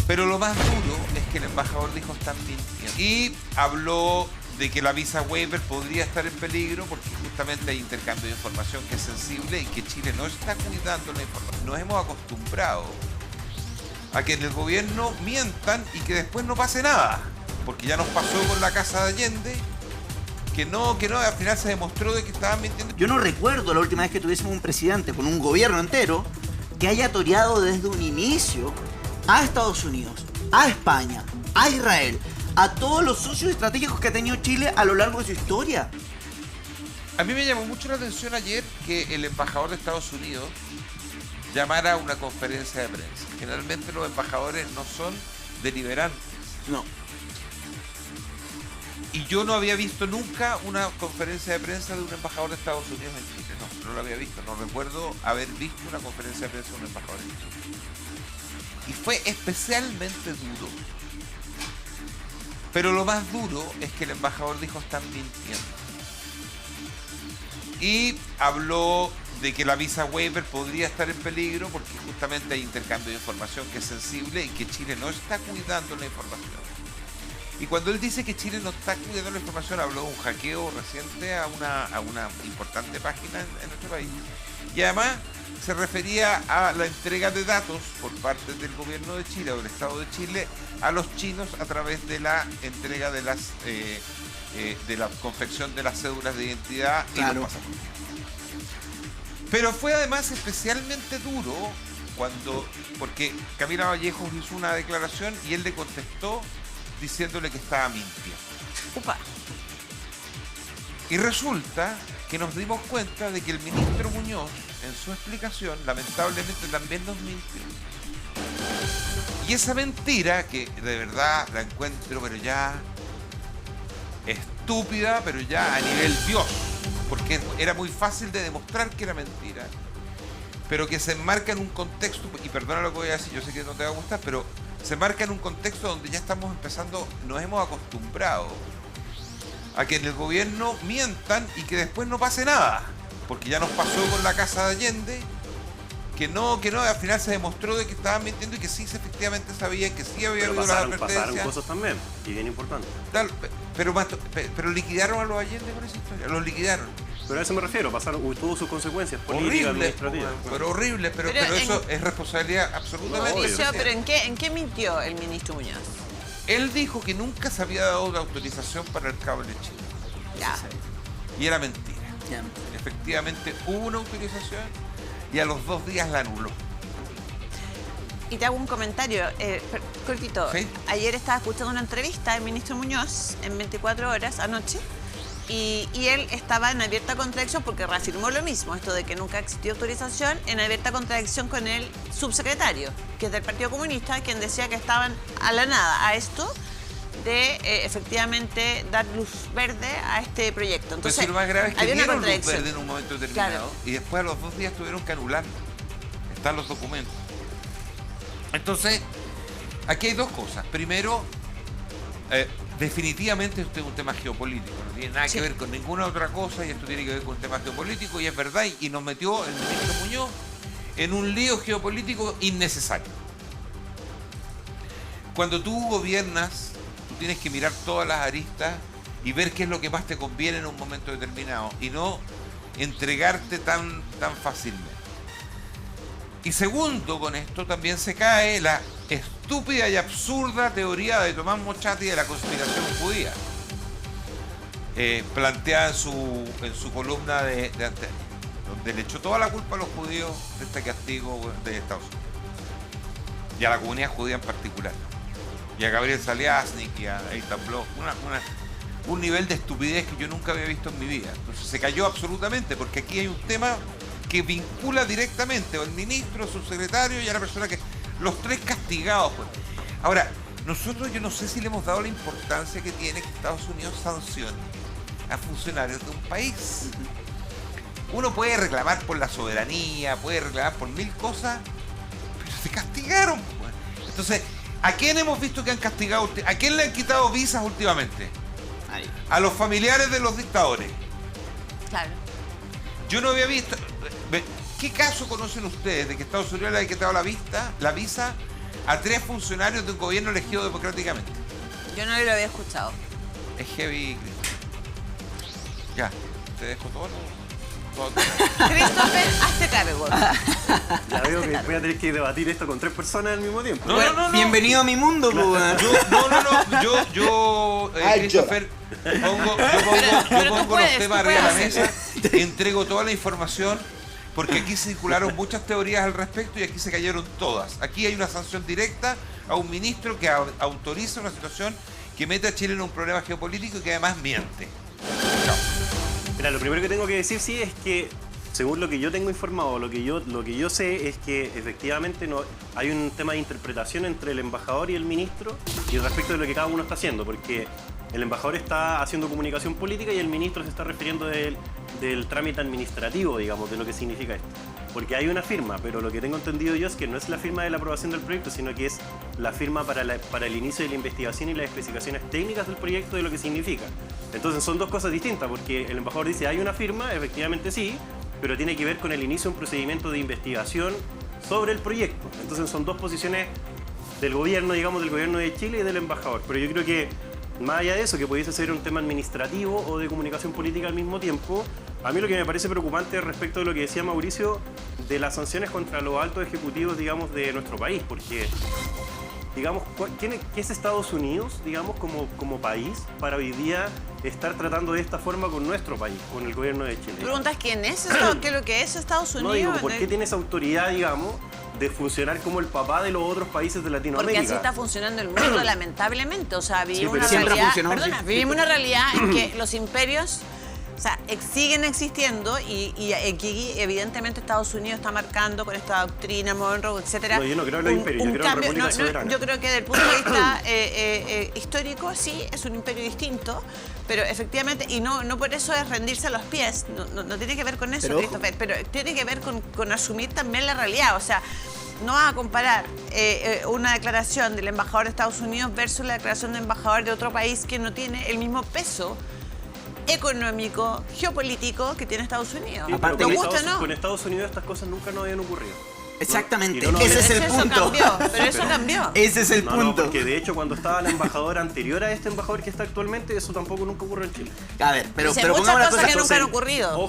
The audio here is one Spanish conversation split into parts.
Pero lo más duro es que el embajador dijo están mintiendo. Y habló de que la visa waiver podría estar en peligro porque justamente hay intercambio de información que es sensible y que Chile no está cuidando la información. Nos hemos acostumbrado a que en el gobierno mientan y que después no pase nada. Porque ya nos pasó con la Casa de Allende, que no, al final se demostró de que estaban mintiendo. Yo no recuerdo la última vez que tuviésemos un presidente con un gobierno entero que haya toreado desde un inicio a Estados Unidos, a España, a Israel, a todos los socios estratégicos que ha tenido Chile a lo largo de su historia. A mí me llamó mucho la atención ayer que el embajador de Estados Unidos llamara a una conferencia de prensa. Generalmente los embajadores no son deliberantes. No. Y yo no había visto nunca una conferencia de prensa de un embajador de Estados Unidos en Chile. No lo había visto. No recuerdo haber visto una conferencia de prensa de un embajador en Chile. Y fue especialmente duro. Pero lo más duro es que el embajador dijo están mintiendo. Y habló de que la visa waiver podría estar en peligro porque justamente hay intercambio de información que es sensible y que Chile no está cuidando la información. Y cuando él dice que Chile no está cuidando la información, habló de un hackeo reciente a una importante página en nuestro país. Y además se refería a la entrega de datos por parte del gobierno de Chile o del Estado de Chile a los chinos a través de la entrega de la confección de las cédulas de identidad y Claro. los pasaportes. Pero fue además especialmente duro porque Camila Vallejos hizo una declaración y él le contestó diciéndole que estaba mintiendo. Upa. Y resulta que nos dimos cuenta de que el ministro Muñoz, en su explicación, lamentablemente también nos mintió. Y esa mentira, que de verdad la encuentro, pero ya estúpida, pero ya a nivel Dios, porque era muy fácil de demostrar que era mentira, pero que se enmarca en un contexto, y perdona lo que voy a decir, yo sé que no te va a gustar, pero se enmarca en un contexto donde ya estamos empezando, nos hemos acostumbrado a que en el gobierno mientan y que después no pase nada, porque ya nos pasó con la Casa de Allende, que no, al final se demostró de que estaban mintiendo y que sí, efectivamente sabían que sí había habido las advertencias. Pasaron cosas también, y bien importante. Claro, pero liquidaron a los Allende con esa historia, los liquidaron. Pero a eso me refiero, tuvo sus consecuencias políticas, Horrible, administrativas. pero horrible, pero eso es responsabilidad absolutamente. No, Liceo, pero ¿en qué mintió el ministro Muñoz? Él dijo que nunca se había dado la autorización para el cable chino. Ya. Y era mentira. Ya. Efectivamente hubo una autorización y a los 2 días la anuló. Y te hago un comentario, cortito. ¿Sí? Ayer estaba escuchando una entrevista del ministro Muñoz en 24 horas anoche y él estaba en abierta contradicción porque reafirmó lo mismo, esto de que nunca existió autorización, en abierta contradicción con el subsecretario, que es del Partido Comunista, quien decía que estaban a la nada a esto de efectivamente dar luz verde a este proyecto. Entonces, Entonces, lo más grave es que había una dieron luz contradicción. verde en un momento determinado, Claro. y después a los 2 días tuvieron que anularlo. Están los documentos. Entonces, aquí hay 2 cosas. Primero, definitivamente esto es un tema geopolítico, no tiene nada que ver con ninguna otra cosa y esto tiene que ver con un tema geopolítico y es verdad y nos metió el ministro Muñoz en un lío geopolítico innecesario. Cuando tú gobiernas, tú tienes que mirar todas las aristas y ver qué es lo que más te conviene en un momento determinado y no entregarte tan fácilmente. Y segundo, con esto también se cae la estúpida y absurda teoría de Tomás Mochati de la conspiración judía, planteada en su columna de anteayer, donde le echó toda la culpa a los judíos de este castigo de Estados Unidos, y a la comunidad judía en particular, y a Gabriel Saliasnik y a Eitan Bloch, un nivel de estupidez que yo nunca había visto en mi vida. Entonces se cayó absolutamente, porque aquí hay un tema que vincula directamente al ministro, al subsecretario y a la persona que... Los 3 castigados, pues. Ahora, nosotros yo no sé si le hemos dado la importancia que tiene que Estados Unidos sancione a funcionarios de un país. Uno puede reclamar por la soberanía, puede reclamar por 1000 cosas, pero se castigaron, pues. Entonces, ¿a quién hemos visto que han castigado? ¿A quién le han quitado visas últimamente? Ahí. A los familiares de los dictadores. Claro. Yo no había visto... ¿Qué caso conocen ustedes de que Estados Unidos le haya quitado la visa a 3 funcionarios de un gobierno elegido democráticamente. Yo no lo había escuchado. Es heavy. Ya, te dejo todo. Christopher, hazte cargo. Ya veo que voy a tener que debatir esto con 3 personas al mismo tiempo. No. Bienvenido a mi mundo, pues, weón. Yo, Christopher, pongo los puedes, temas tú arriba de la puedes. mesa, entrego toda la información, porque aquí circularon muchas teorías al respecto y aquí se cayeron todas. Aquí hay una sanción directa a un ministro que autoriza una situación que mete a Chile en un problema geopolítico y que además miente. Chao. Mira, lo primero que tengo que decir sí es que, según lo que yo tengo informado, lo que yo sé es que efectivamente no hay un tema de interpretación entre el embajador y el ministro y respecto de lo que cada uno está haciendo, porque el embajador está haciendo comunicación política y el ministro se está refiriendo del trámite administrativo, digamos, de lo que significa esto. Porque hay una firma, pero lo que tengo entendido yo es que no es la firma de la aprobación del proyecto, sino que es la firma para el inicio de la investigación y las especificaciones técnicas del proyecto de lo que significa. Entonces son dos cosas distintas, porque el embajador dice hay una firma, efectivamente sí, pero tiene que ver con el inicio de un procedimiento de investigación sobre el proyecto. Entonces son dos posiciones del gobierno, digamos, del gobierno de Chile y del embajador. Pero yo creo que más allá de eso, que pudiese ser un tema administrativo o de comunicación política al mismo tiempo, a mí lo que me parece preocupante respecto de lo que decía Mauricio, de las sanciones contra los altos ejecutivos, digamos, de nuestro país, porque, digamos, ¿qué es Estados Unidos, digamos, como país para hoy día estar tratando de esta forma con nuestro país, con el gobierno de Chile? ¿Preguntas quién es? ¿Qué es lo que es Estados Unidos? No, digo, ¿por qué tiene esa autoridad, digamos, de funcionar como el papá de los otros países de Latinoamérica? Porque así está funcionando el mundo, lamentablemente. O sea, vivimos pero una siempre realidad, funcionó, perdona, sí. vivimos una realidad en que los imperios, o sea, siguen existiendo y aquí evidentemente Estados Unidos está marcando con esta doctrina Monroe, etcétera. No, yo no creo en los imperios, yo creo en repúblicas soberanas. Yo creo que desde el punto de vista histórico sí es un imperio distinto, pero efectivamente, y no por eso es rendirse a los pies, no tiene que ver con eso, Pero ojo. Christopher, pero tiene que ver con asumir también la realidad, o sea, no vas a comparar una declaración del embajador de Estados Unidos versus la declaración del embajador de otro país que no tiene el mismo peso económico, geopolítico que tiene Estados Unidos. Sí, Aparte, pero ¿Te con gusta o no? Con Estados Unidos estas cosas nunca nos habían ocurrido. Exactamente, Y no ese es Pero el eso punto. cambió, pero eso cambió. Ese es el No, punto. porque de hecho cuando estaba la embajadora anterior a este embajador que está actualmente, eso tampoco nunca ocurrió en Chile. A ver, pero Dice pongamos muchas una cosas cosa. que nunca han Entonces, ocurrido.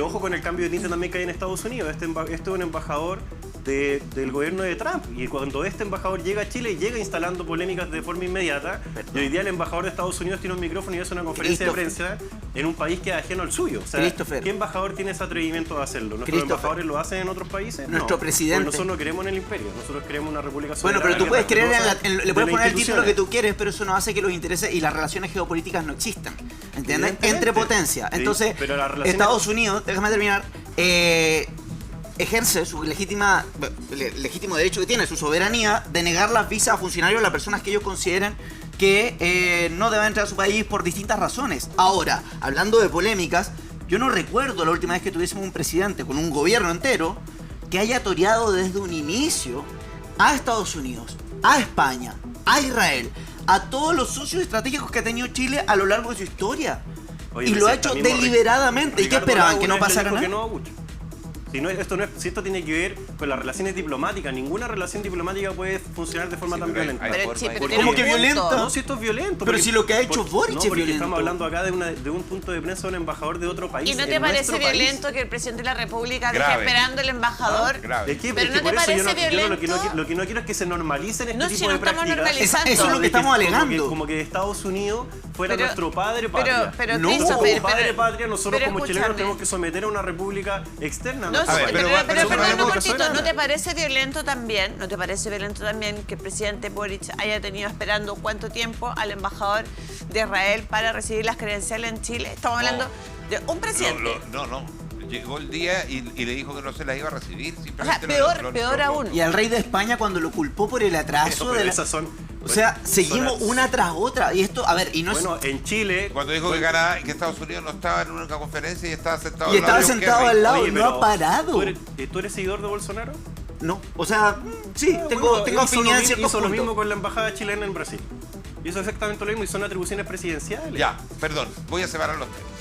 Ojo con el cambio de tinte también que hay en Estados Unidos. Este es un embajador del gobierno de Trump. Y cuando este embajador llega a Chile, llega instalando polémicas de forma inmediata. Y hoy día el embajador de Estados Unidos tiene un micrófono y hace una conferencia de prensa en un país que es ajeno al suyo. O sea, Christopher. ¿qué embajador tiene ese atrevimiento de hacerlo? ¿Nuestros Christopher. embajadores lo hacen en otros países? Nuestro No, presidente. porque nosotros no queremos en el imperio. Nosotros queremos una república Bueno, soberana. pero tú que puedes creer respetuosa le de puedes las poner el título que instituciones. tú quieres, pero eso no hace que los intereses y las relaciones geopolíticas no existan. ¿Entiendes? Evidentemente. Entre potencias. Sí, Entonces, pero las relaciones- Estados Unidos, déjame terminar, ejerce su legítimo derecho que tiene, su soberanía, de negar las visas a funcionarios a las personas que ellos consideran que no deben entrar a su país por distintas razones. Ahora, hablando de polémicas, yo no recuerdo la última vez que tuviésemos un presidente con un gobierno entero que haya toreado desde un inicio a Estados Unidos, a España, a Israel, a todos los socios estratégicos que ha tenido Chile a lo largo de su historia. Oye, Y pero lo si ha hasta hecho mismo deliberadamente. ¿Y qué Ricardo esperaban? Lagos ¿Que no una vez pasara dijo nada? que no, mucho. Si esto tiene que ver con las relaciones diplomáticas, ninguna relación diplomática puede funcionar de forma Sí, tan pero hay- violenta. hay Pero, forma sí, de- pero ¿Cómo tiene un que punto. violenta? No, si esto es violento. Pero si lo que ha hecho Boric es porque violento. estamos hablando acá de un punto de prensa de un embajador de otro país. ¿Y no te en parece nuestro país. violento que el presidente de la República deje Grave. esperando el embajador? Grave. Es que, Pero es que ¿no te por eso yo parece yo lo que violento? no quiero es que se normalicen este No, tipo si no de estamos prácticas. normalizando. Eso es lo que estamos alegando. Como que Estados Unidos fuera Pero- nuestro padre patria. pero No, Christopher, como padre pero- patria, nosotros pero como chilenos escúchame. tenemos que someter a una república externa. No, nuestro sí, A ver, país. pero pero, va- pero perdón, eso un no es cortito, soberana. ¿no te parece violento también? ¿No te parece violento también que el presidente Boric haya tenido esperando cuánto tiempo al embajador de Israel para recibir las credenciales en Chile? Estamos hablando de un presidente. No. Llegó el día y le dijo que no se las iba a recibir. O sea, Simplemente peor aún. Y al rey de España cuando lo culpó por el atraso Eso, de pero la... esas son. O sea, bueno, seguimos son- una tras otra. Y esto, a ver, y no Bueno, en Chile. Cuando dijo que Canadá y que Estados Unidos no estaba en una conferencia y estaba sentado Y al lado estaba de John sentado Kerry. al lado, Oye, no pero ha parado. ¿Tú eres seguidor de Bolsonaro? No, o sea, sí, tengo afinidad en ciertos Hizo lo mismo puntos. con la embajada chilena en Brasil. Hizo exactamente lo mismo y son atribuciones presidenciales. Ya, perdón, voy a separar los temas.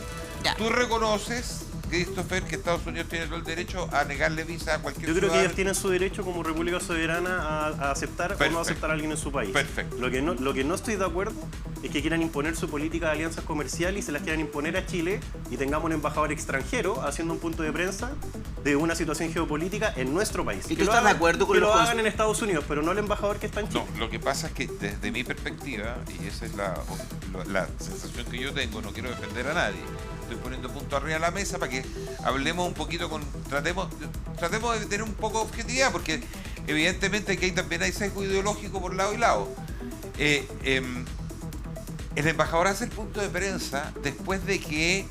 Ya. Tú reconoces Christopher, que Estados Unidos tiene todo el derecho a negarle visa a cualquier Yo creo que ciudadano. ellos tienen su derecho como república soberana a aceptar o Perfecto. no aceptar a alguien en su país. Perfecto. Lo que no estoy de acuerdo es que quieran imponer su política de alianzas comerciales y se las quieran imponer a Chile y tengamos un embajador extranjero haciendo un punto de prensa de una situación geopolítica en nuestro país. ¿Y Que tú lo estás de hagan- acuerdo con que los lo cons- hagan en Estados Unidos, pero no el embajador que está en Chile? No, lo que pasa es que desde mi perspectiva, y esa es la sensación que yo tengo, no quiero defender a nadie, estoy poniendo punto arriba de la mesa para que hablemos un poquito tratemos de tener un poco de objetividad, porque evidentemente que también hay sesgo ideológico por lado y lado. El embajador hace el punto de prensa después de que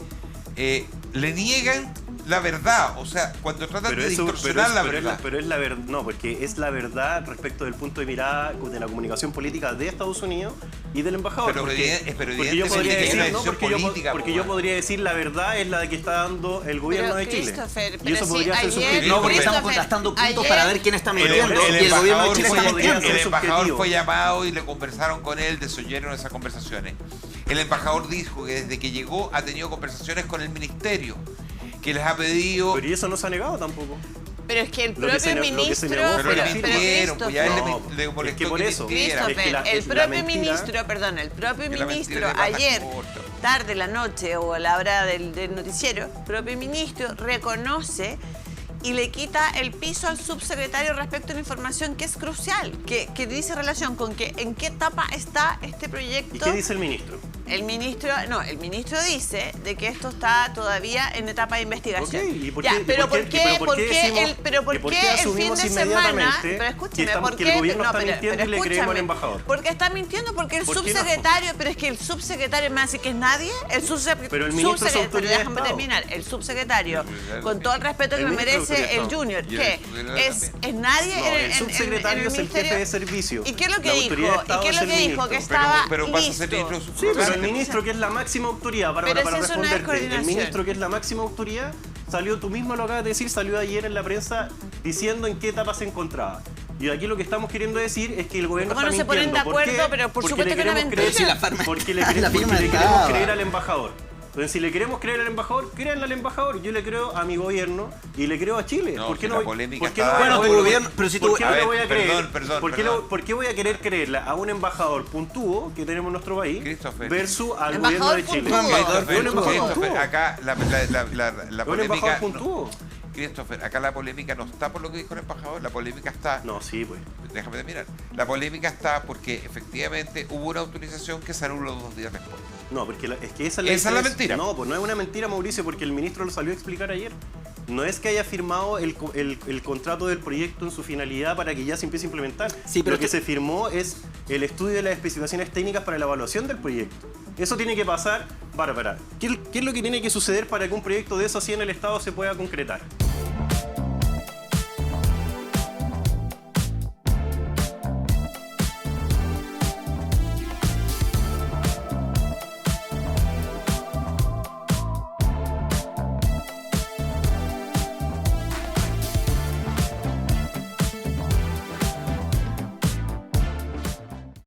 le niegan la verdad, o sea, cuando tratan de distorsionar la verdad. Pero es la verdad, no, porque es la verdad respecto del punto de mirada de la comunicación política de Estados Unidos y del embajador. Pero porque evidentemente yo podría tiene decir, una no, decisión porque política, yo podría decir la verdad es la que está dando el gobierno de Chile. Christopher, Y pero eso si podría ser ayer- subjetivo. No, porque estamos Christopher, contrastando puntos ayer- para ver quién está mintiendo y el embajador gobierno de Chile está fue- mintiendo. el Es embajador subjetivo. fue llamado y le conversaron con él, desoyeron esas conversaciones. El embajador dijo que desde que llegó ha tenido conversaciones con el ministerio, que les ha pedido... Pero y eso no se ha negado tampoco. Pero es que el Lo que se propio ne- lo que se ministro... negó Pero fue le la firma. mintieron, pues ya a él No, le es molestó que por eso. mintieran. Es que Christopher, la- el es la propio mentira- ministro, perdón, el propio Que la ministro mentira le pasa ayer, corta. tarde la noche o a la hora del noticiero, el propio ministro reconoce y le quita el piso al subsecretario respecto a una información que es crucial, que dice relación con que en qué etapa está este proyecto. ¿Y qué dice el ministro? El ministro dice de que esto está todavía en etapa de investigación. Ok, ¿y por Ya, qué- pero y por qué decimos- ¿por y qué por qué el fin asumimos de semana? inmediatamente Pero escúcheme, que ¿por que qué? el gobierno está pero mintiendo y le creemos al escúchame, embajador? Porque está mintiendo, porque el ¿Por qué no? subsecretario, pero es que el subsecretario me hace que es nadie, el subsecretario, Pero el ministro es autoridad de déjame Estado. terminar, el subsecretario, subsecretario con todo el respeto que El me ministro es merece el autoridad de Junior, Estado. Y ¿qué? el subsecretario ¿Es nadie No, en el subsecretario es el ministerio? jefe de servicio. ¿Y qué es lo que La dijo? autoridad de ¿Y Estado qué es es lo el que dijo? Que ministro. estaba pero pasa a ser listo. ministro Sí, pero el subrogante. ministro, que es la máxima autoridad, para Pero esa es una responderte, el descoordinación. ministro, que es la máxima autoridad, salió, tú mismo lo acabas de decir, salió ayer en la prensa diciendo en qué etapa se encontraba. Y aquí lo que estamos queriendo decir es que el gobierno ¿Cómo está no se ponen mintiendo. de ¿Por qué? acuerdo? Pero por Porque supuesto le que no queremos mentira. creer- Si la farma- Porque le la queremos, firma porque le queremos estaba. creer al embajador. Entonces, si le queremos creer al embajador, créanle al embajador. Yo le creo a mi gobierno y le creo a Chile. No, ¿Por qué si no la voy- polémica por qué está- no- Bueno, por- tu gobierno, pero si ¿por tú... qué A no le ver, voy a creer? perdón. ¿Por qué voy a querer creerle a un embajador puntúo que tenemos en nuestro país Christopher. versus al Embajador gobierno de Chile? puntúo. Christopher, Un embajador Christopher, puntúo. acá la Un polémica... embajador puntúo. Christopher, acá la polémica no está por lo que dijo el embajador, la polémica está... No, sí, pues. Déjame terminar. La polémica está porque efectivamente hubo una autorización que se anuló 2 días después. No, porque es que esa Esa es la diferencia. mentira. No, pues no es una mentira, Mauricio, porque el ministro lo salió a explicar ayer. No es que haya firmado el contrato del proyecto en su finalidad para que ya se empiece a implementar. Sí, pero lo que tú- se firmó es el estudio de las especificaciones técnicas para la evaluación del proyecto. Eso tiene que pasar. Para. ¿Qué es lo que tiene que suceder para que un proyecto de eso así en el Estado se pueda concretar?